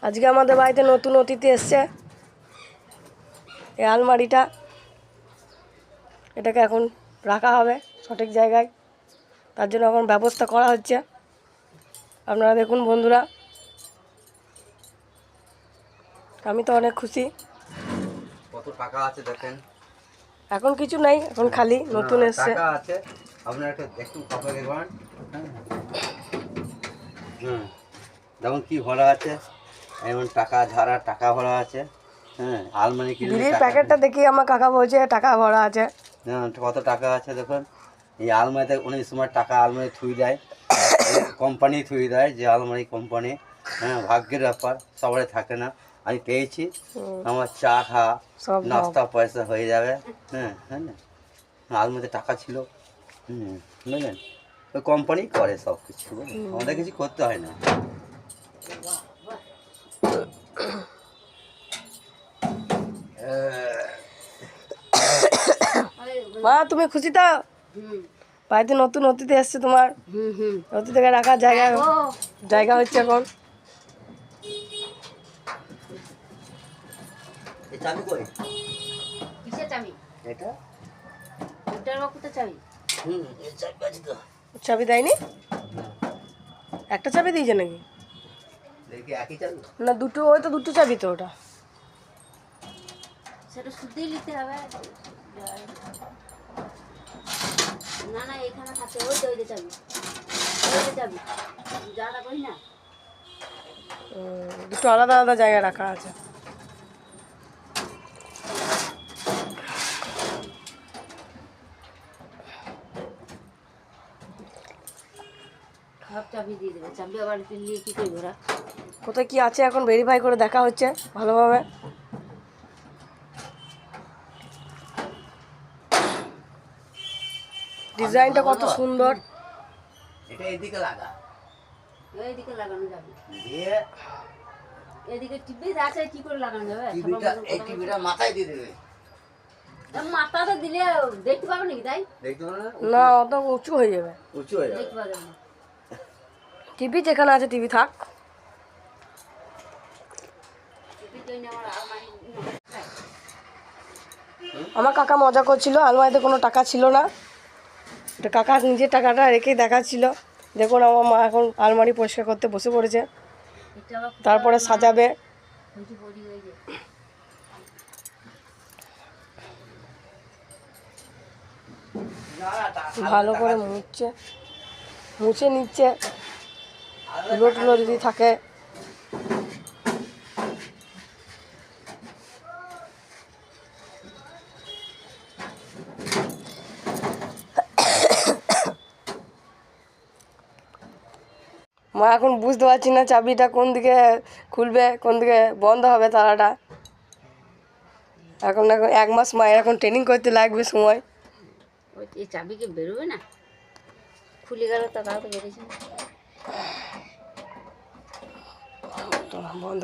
আজকে আমাদের বাড়িতে নতুন অতিথি এসছে। এই আলমারিটা, এটাকে এখন রাখা হবে সঠিক জায়গায়, তার জন্য এখন ব্যবস্থা করা হচ্ছে। আপনারা দেখুন বন্ধুরা, আমি তো অনেক খুশি। কত টাকা আছে দেখেন। এখন কিছু নাই, এখন খালি নতুন এসছে। টাকা আছে, আপনারা একটু কাপড় দেখবেন। যেমন কি ভরা আছে, এমন টাকা ঝাড়া টাকা ভরা আছে। হ্যাঁ, আলমারি কিনলে বিড়ির প্যাকেটটা দেখি আমার কাকা বলছে টাকা ভরা আছে। হ্যাঁ, কত টাকা আছে দেখুন। এই আলমারিতে অনেক সময় টাকা আলমারি থুই দেয়, কোম্পানি থুই দেয়, যে আলমারি কোম্পানি। হ্যাঁ, ভাগ্যের ব্যাপার, সবাই থাকে না। আমি পেয়েছি, আমার চা খা নাস্তা পয়সা হয়ে যাবে। হ্যাঁ হ্যাঁ, না আলমারিতে টাকা ছিল। বুঝলেন, ওই কোম্পানি করে সব কিছু, আমাদের কিছু করতে হয় না। মা তুমি খুশি তো? বাড়িতে নতুন অতিথি এসছে তোমার, অতিথিকে রাখার জায়গা হচ্ছে এখন। চাবি কই? কিসের চাবি? এটা ওটার বাকুতে চাবি? এই চাবি আছে তো। চাবি দেয়নি? একটা চাবি দিয়েছে নাকি? দেখি একই চাবি না দুটো, ওই তো দুটো চাবি তো ওটা। সেটা শুদ্ধই নিতে হবে। না না, এখানে থাকে, ওই তো চাবি, ওই তো চাবি যারা করি না, দুটো আলাদা আলাদা জায়গায় রাখা আছে। সব চাবি দিয়ে দেবে। চাবি আবার নিয়ে কী করবো ওরা? কোথায় কি আছে এখন ভেরিফাই করে দেখা হচ্ছে ভালোভাবে। ডিজাইনটা কত সুন্দর। এটা এদিকে লাগা, এইদিকে লাগানো যাবে, দিয়ে এদিকে টিভি আছে, কি করে লাগানো যাবে? এই টিভিটা মাথায় দিয়ে দেবে। মাথাতে দিলে দেখতে পাবে নাকি? তাই দেখতে পাবে না? না অত উঁচু হয়ে যাবে, উঁচু হয়ে যাবে। দেখতে পাবে না। টিভি যেখানে আছে টিভি থাক। টিভি তো আমার আলমারি আমার কাকা মজা করছিল, আলমারিতে কোনো টাকা ছিল না, তো কাকা নিজের টাকাটা রেখে দেখাচ্ছিল। দেখুন আমার মা এখন আলমারি পরিষ্কার করতে বসে পড়েছে, তারপরে সাজাবে। ভালো করে মুছে নিচ্ছে, ধুলো টুলো যদি থাকে। মা এখন বুঝতে পারছি না চাবিটা কোন দিকে খুলবে, কোন দিকে বন্ধ হবে তালাটা। এখন 1 মাস মায়ের এখন ট্রেনিং করতে লাগবে সময়। এই চাবি কি বেরোবে না? খুলে গেল, তাও তো বেরিয়েছে বন্ধ।